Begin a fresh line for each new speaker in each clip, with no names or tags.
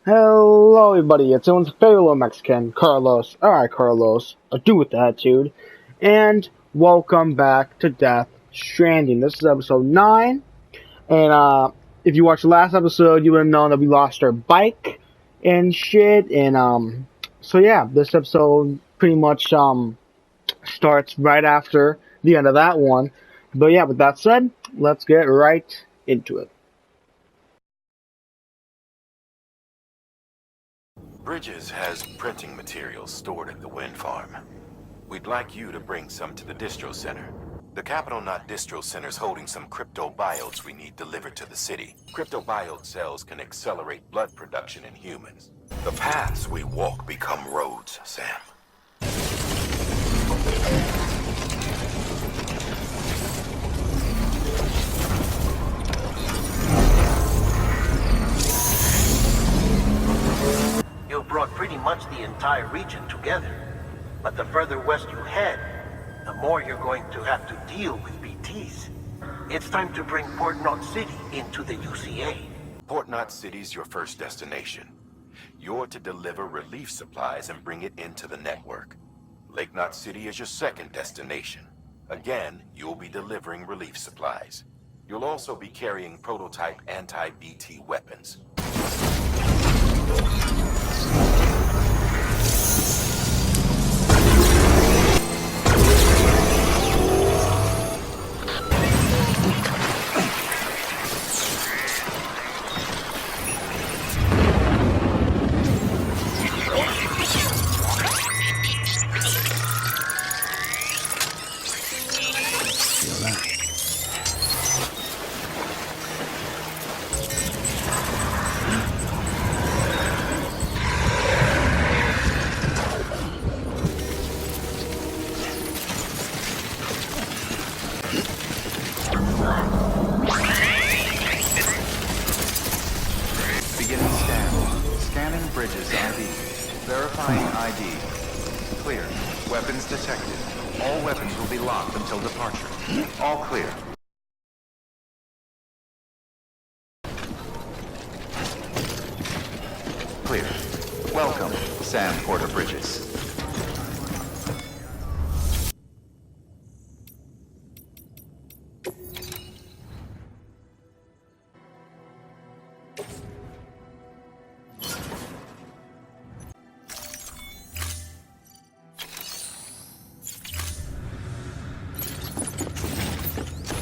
Hello, everybody. It's everyone's favorite little Mexican, Carlos. Alright, Carlos. A dude with attitude. And welcome back to Death Stranding. This is episode 9. And, if you watched the last episode, you would have known that we lost our bike and shit. And, so yeah, this episode pretty much, starts right after the end of that one. But yeah, with that said, let's get right into it.
Bridges has printing materials stored at the wind farm. We'd like you to bring some to the distro center. The Capital Knot Distro Center's holding some cryptobiotes we need delivered to the city. Cryptobiote cells can accelerate blood production in humans. The paths we walk become roads, Sam.
You've brought pretty much the entire region together. But the further west you head, the more you're going to have to deal with BTs. It's time to bring Port Knot City into the UCA.
Port Knot City's your first destination. You're to deliver relief supplies and bring it into the network. Lake Knot City is your second destination. Again, you'll be delivering relief supplies. You'll also be carrying prototype anti-BT weapons.
Beginning scan. Scanning Bridges ID. Verifying ID. Clear. Weapons detected. All weapons will be locked until departure. All clear. Clear. Welcome, Sam Porter Bridges.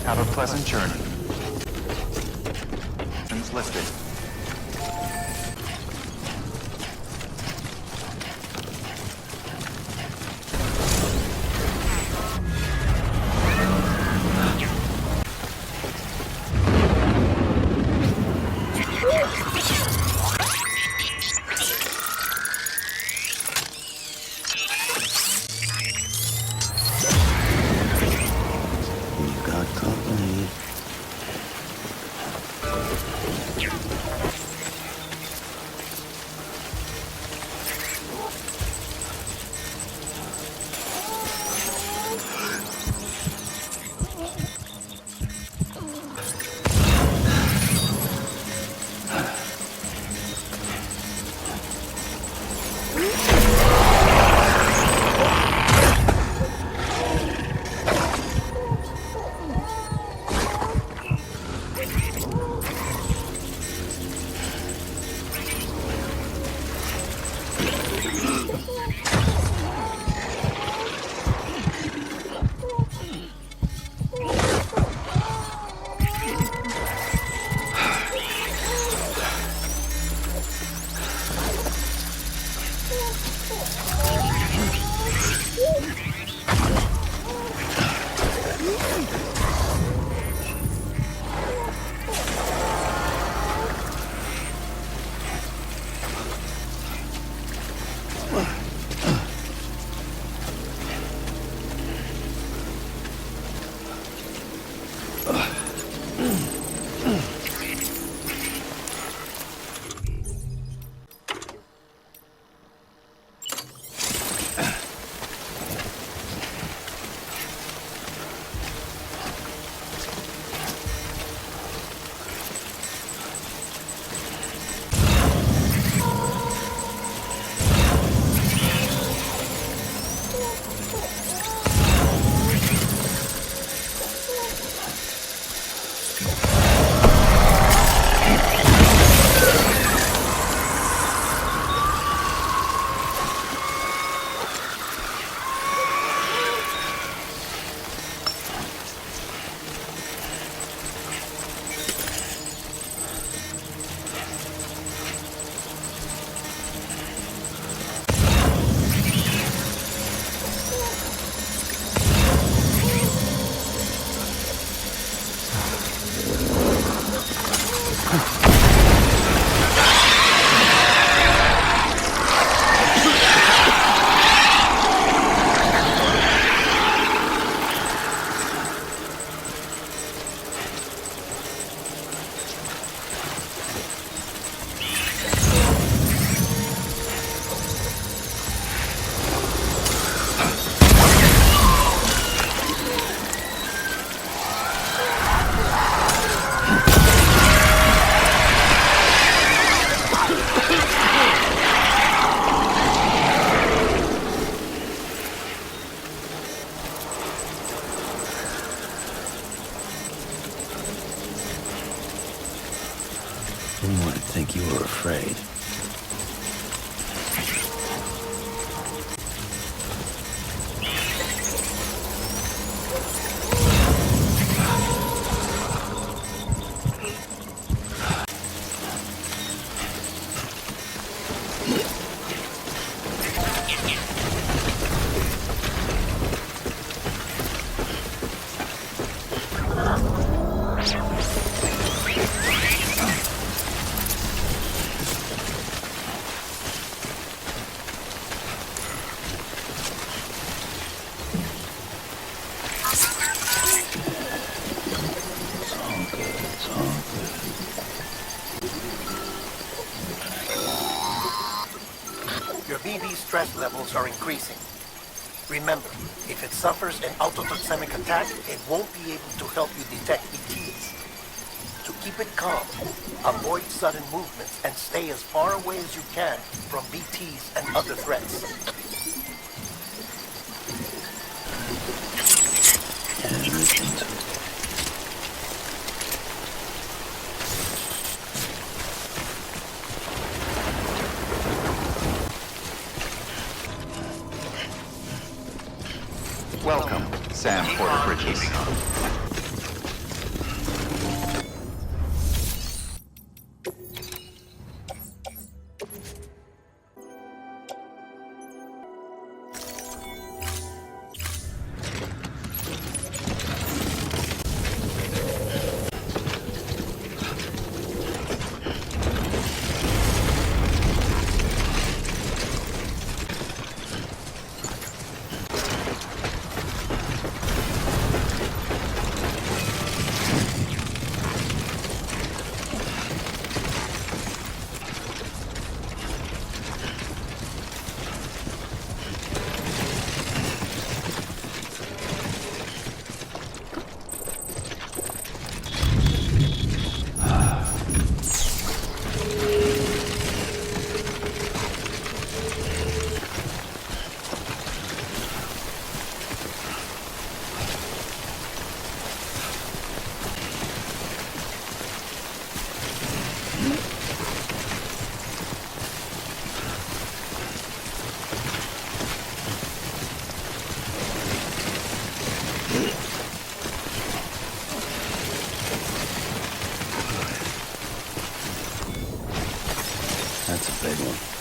Have a pleasant journey. Since listed.
We got company.
were afraid.
Your BB stress levels are increasing. Remember, if it suffers an autotoxemic attack, it won't be able to help you detect BTs. To keep it calm, avoid sudden movements and stay as far away as you can from BTs and other threats.
Welcome, Sam Porter Bridges.
That's a big one.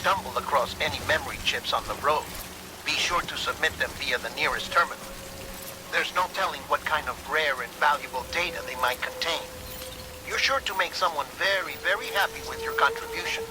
stumble across any memory chips on the road, be sure to submit them via the nearest terminal. There's no telling what kind of rare and valuable data they might contain. You're sure to make someone very, very happy with your contribution.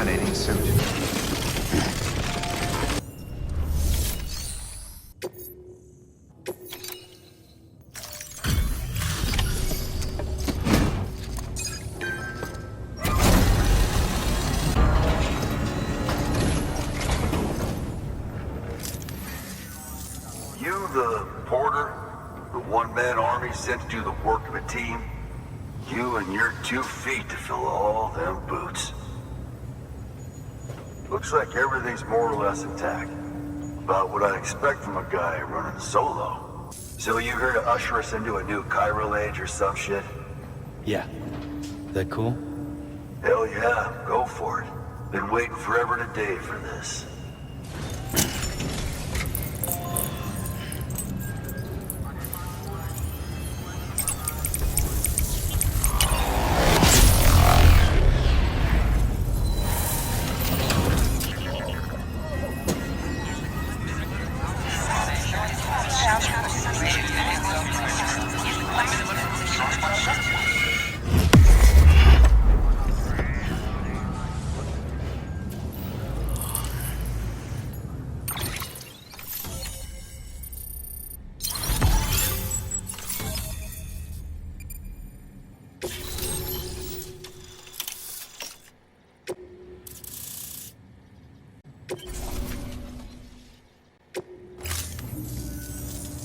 decontaminating suit.
You the porter? The one-man army sent to do the work of a team? You and your 2 feet to fill all them boots. Looks like everything's more or less intact. About what I'd expect from a guy running solo. So you here to usher us into a new chiral age or some shit?
Yeah. That cool?
Hell yeah, go for it. Been waiting forever today for this.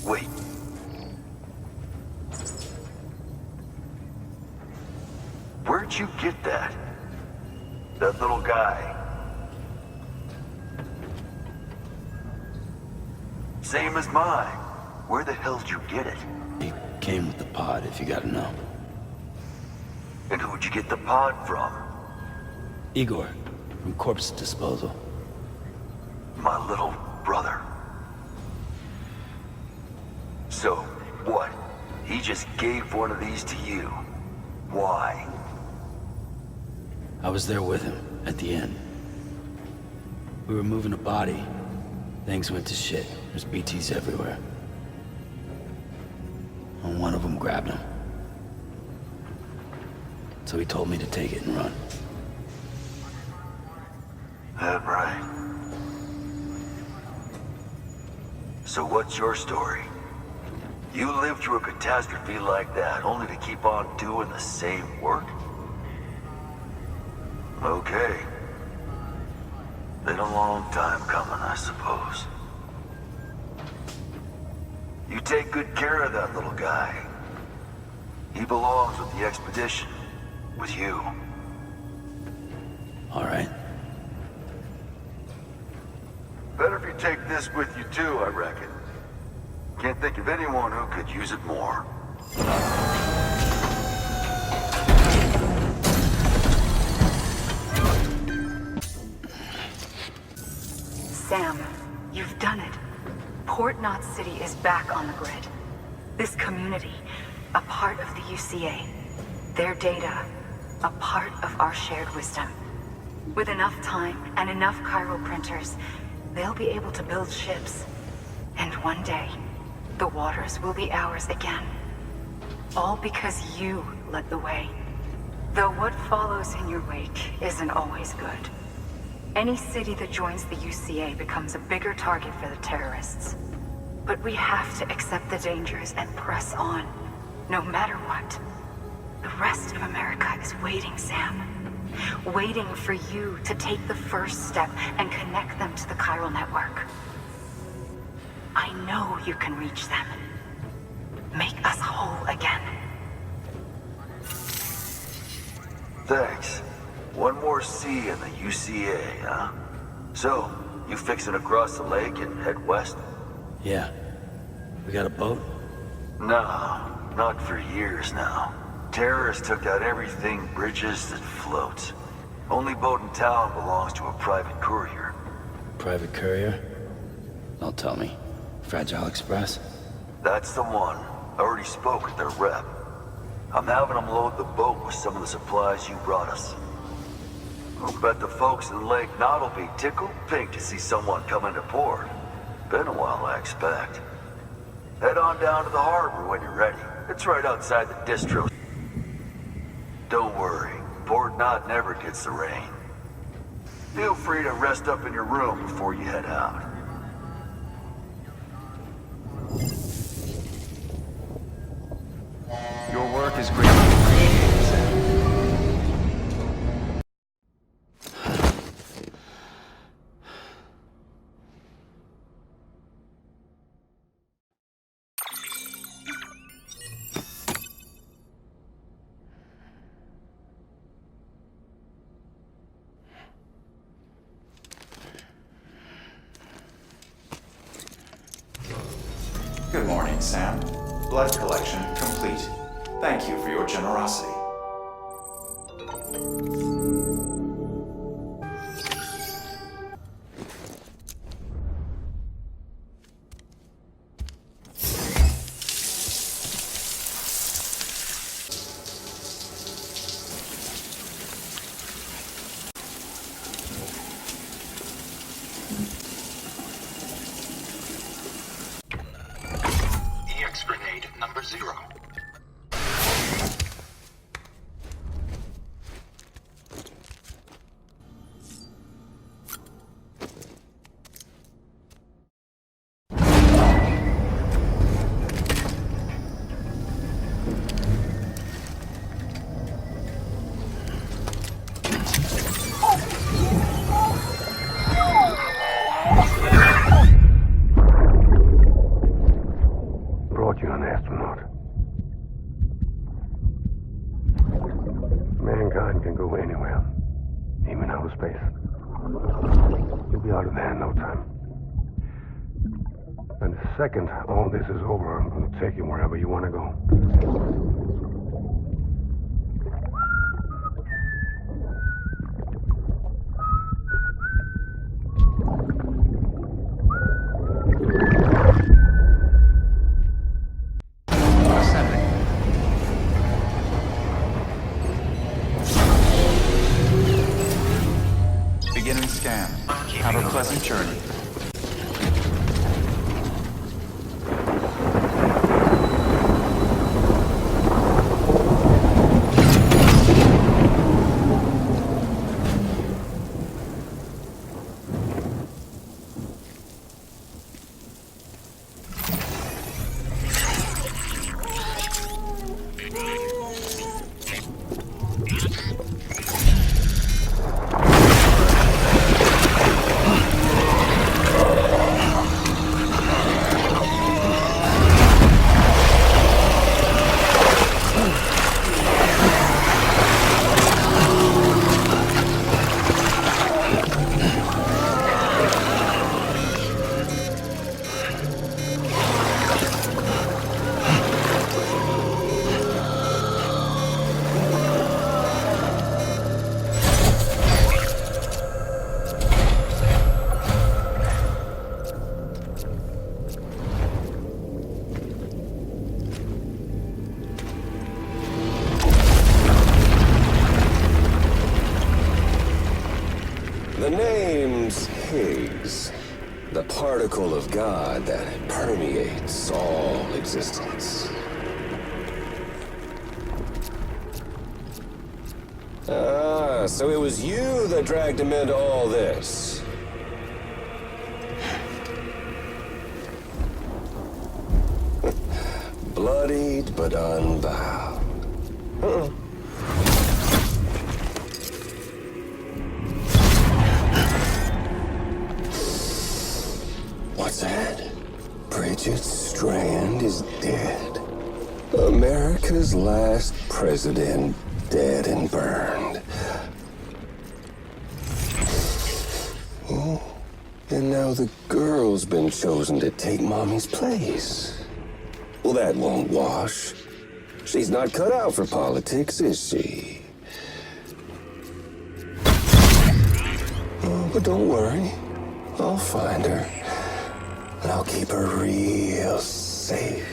Wait. Where'd you get that? That little guy? Same as mine. Where the hell'd you get it?
He came with the pod, if you gotta know.
And who'd you get the pod from?
Igor, from Corpse Disposal.
My little brother. So, what? He just gave one of these to you. Why?
I was there with him, at the end. We were moving a body. Things went to shit. There's BTs everywhere. And one of them grabbed him. So he told me to take it and run.
That right. So what's your story? You lived through a catastrophe like that, only to keep on doing the same work? Okay. Been a long time coming, I suppose. You take good care of that little guy. He belongs with the expedition. With you.
All right.
Better if you take this with you too, I reckon. Can't think of anyone who could use it more.
Sam, you've done it. Port Knot City is back on the grid. This community, a part of the UCA. Their data, a part of our shared wisdom. With enough time and enough chiral printers, they'll be able to build ships. And one day, the waters will be ours again. All because you led the way. Though what follows in your wake isn't always good. Any city that joins the UCA becomes a bigger target for the terrorists. But we have to accept the dangers and press on, no matter what. The rest of America is waiting, Sam. Waiting for you to take the first step and connect them to the chiral network. I know you can reach them. Make us whole again.
Thanks. One more C in the UCA, huh? So, you fixing to cross the lake and head west?
Yeah. We got a boat?
No, not for years now. Terrorists took out everything bridges that floats. Only boat in town belongs to a private courier.
Private courier? Don't tell me. Fragile Express?
That's the one. I already spoke with their rep. I'm having them load the boat with some of the supplies you brought us. I'll bet the folks in Lake Knot will be tickled pink to see someone come into port. Been a while, I expect. Head on down to the harbor when you're ready. It's right outside the distro. Don't worry, Port Knot never gets the rain. Feel free to rest up in your room before you head out.
Your work is greatly appreciated, Sam. Good morning, Sam. Blood collection complete. Thank you for your generosity.
EX grenade number 0.
Brought you an astronaut. Mankind can go anywhere, even outer space. You'll be out of there in no time. And the second all this is over, I'm going to take you wherever you want to go.
Ascending. Beginning scan. Have a pleasant journey.
The name's Higgs, the particle of God that permeates all existence. Ah, so it was you that dragged him into all this. Bloodied but unbowed. Uh-uh. What's that? Bridget Strand is dead. America's last president dead and burned. Oh, and now the girl's been chosen to take Mommy's place. Well, that won't wash. She's not cut out for politics, is she? Oh, but don't worry. I'll find her. And I'll keep her real safe.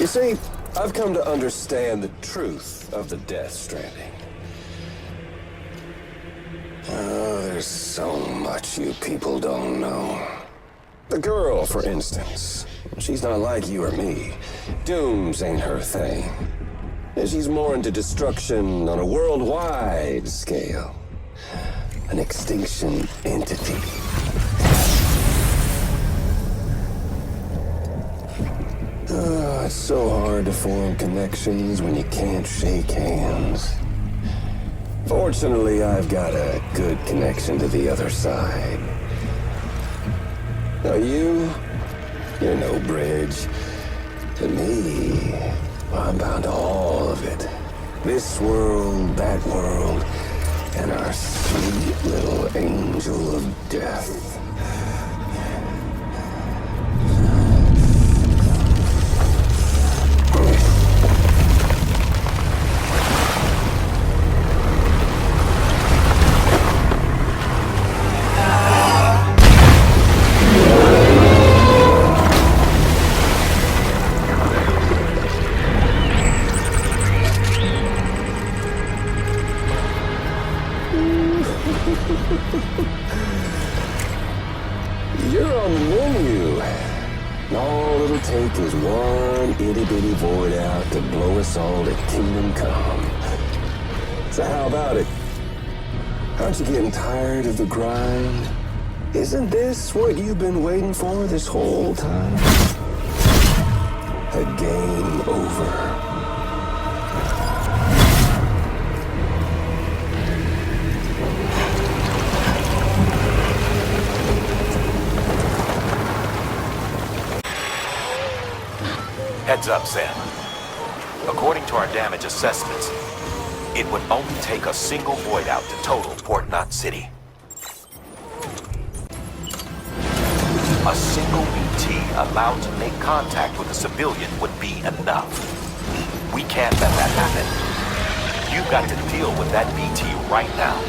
You see, I've come to understand the truth of the Death Stranding. Oh, there's so much you people don't know. The girl, for instance. She's not like you or me. Dooms ain't her thing. And she's more into destruction on a worldwide scale. An extinction entity. It's so hard to form connections when you can't shake hands. Fortunately, I've got a good connection to the other side. Now you're no bridge. To me, I'm bound to all of it. This world, that world, and our sweet little angel of death. You're on the menu. All it'll take is one itty-bitty void out to blow us all to kingdom come. So how about it? Aren't you getting tired of the grind? Isn't this what you've been waiting for this whole time? A game over.
Heads up, Sam. According to our damage assessments, it would only take a single void out to total Port Knot City. A single BT allowed to make contact with a civilian would be enough. We can't let that happen. You've got to deal with that BT right now.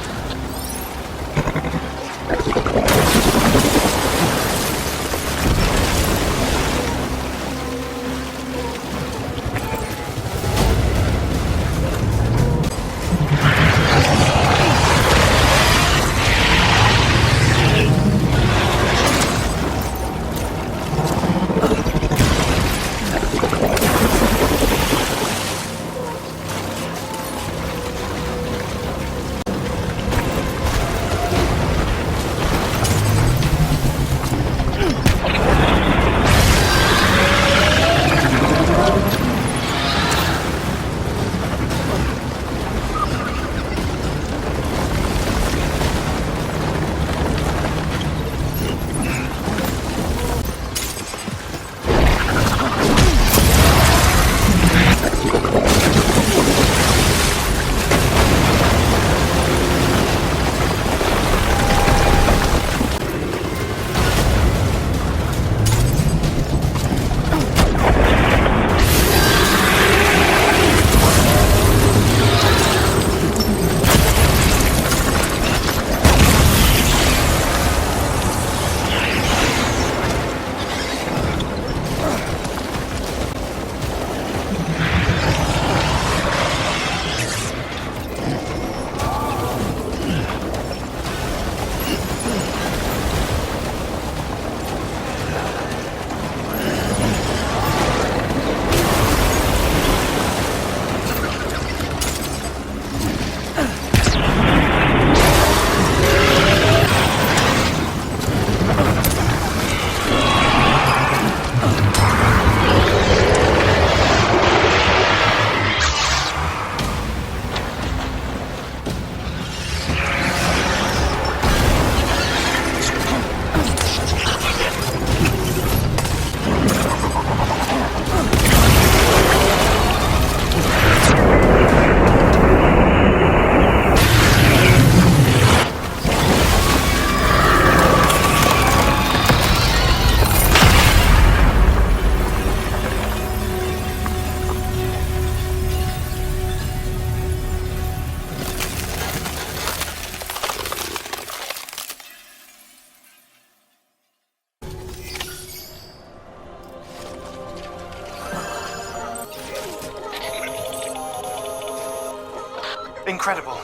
Incredible.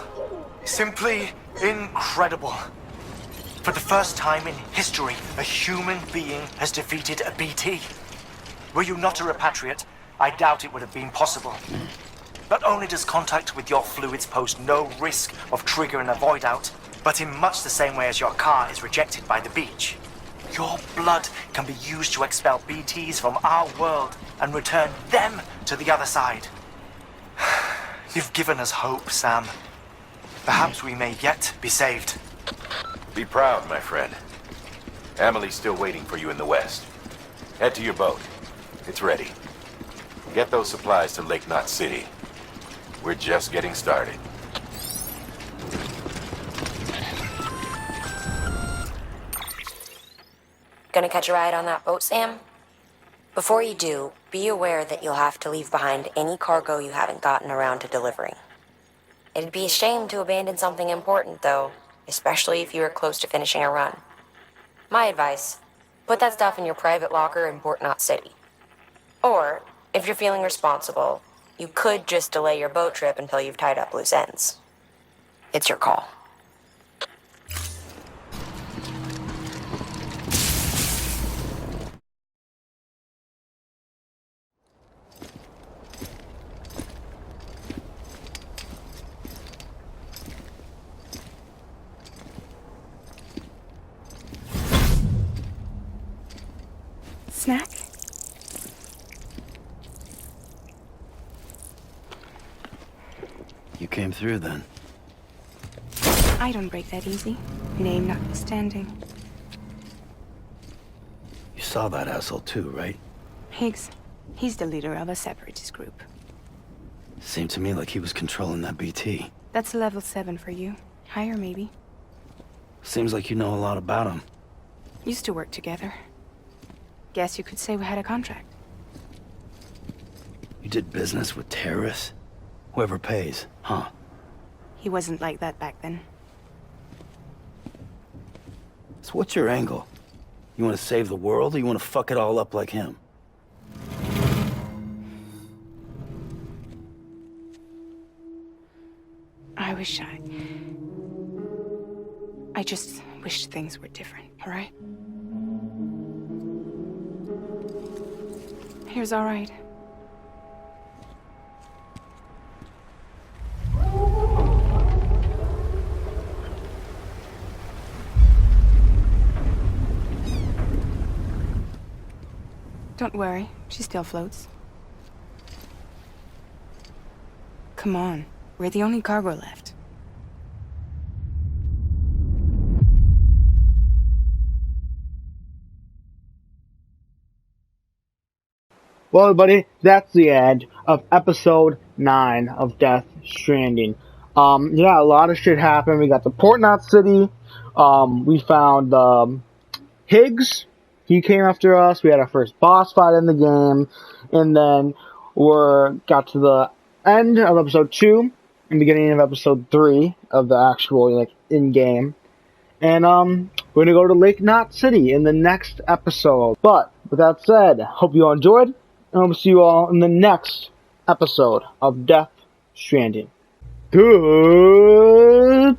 Simply incredible. For the first time in history, a human being has defeated a BT. Were you not a repatriate, I doubt it would have been possible.
Not only does contact with your fluids pose no risk of triggering a void out, but in much the same way as your car is rejected by the beach, your blood can be used to expel BTs from our world and return them to the other side. You've given us hope, Sam. Perhaps we may yet be saved.
Be proud, my friend. Emily's still waiting for you in the west. Head to your boat. It's ready. Get those supplies to Lake Knot City. We're just getting started.
Gonna catch a ride on that boat, Sam? Before you do, be aware that you'll have to leave behind any cargo you haven't gotten around to delivering. It'd be a shame to abandon something important, though, especially if you were close to finishing a run. My advice, put that stuff in your private locker in Port Knot City. Or, if you're feeling responsible, you could just delay your boat trip until you've tied up loose ends. It's your call.
Snack?
You came through then.
I don't break that easy. Name notwithstanding.
You saw that asshole too, right?
Higgs. He's the leader of a separatist group.
Seemed to me like he was controlling that BT.
That's level 7 for you. Higher, maybe.
Seems like you know a lot about him.
Used to work together. Guess you could say we had a contract.
You did business with terrorists? Whoever pays, huh?
He wasn't like that back then.
So what's your angle? You want to save the world, or you want to fuck it all up like him?
I just wish things were different, all right? Here's all right. Don't worry, she still floats. Come on, we're the only cargo left.
Well, everybody, that's the end of episode 9 of Death Stranding. Yeah, a lot of shit happened. We got the Port Knot City. We found, Higgs. He came after us. We had our first boss fight in the game. And then got to the end of episode 2 and beginning of episode 3 of the actual, in-game. And, we're gonna go to Lake Knot City in the next episode. But, with that said, hope you all enjoyed. And I'll see you all in the next episode of Death Stranding. Goodbye.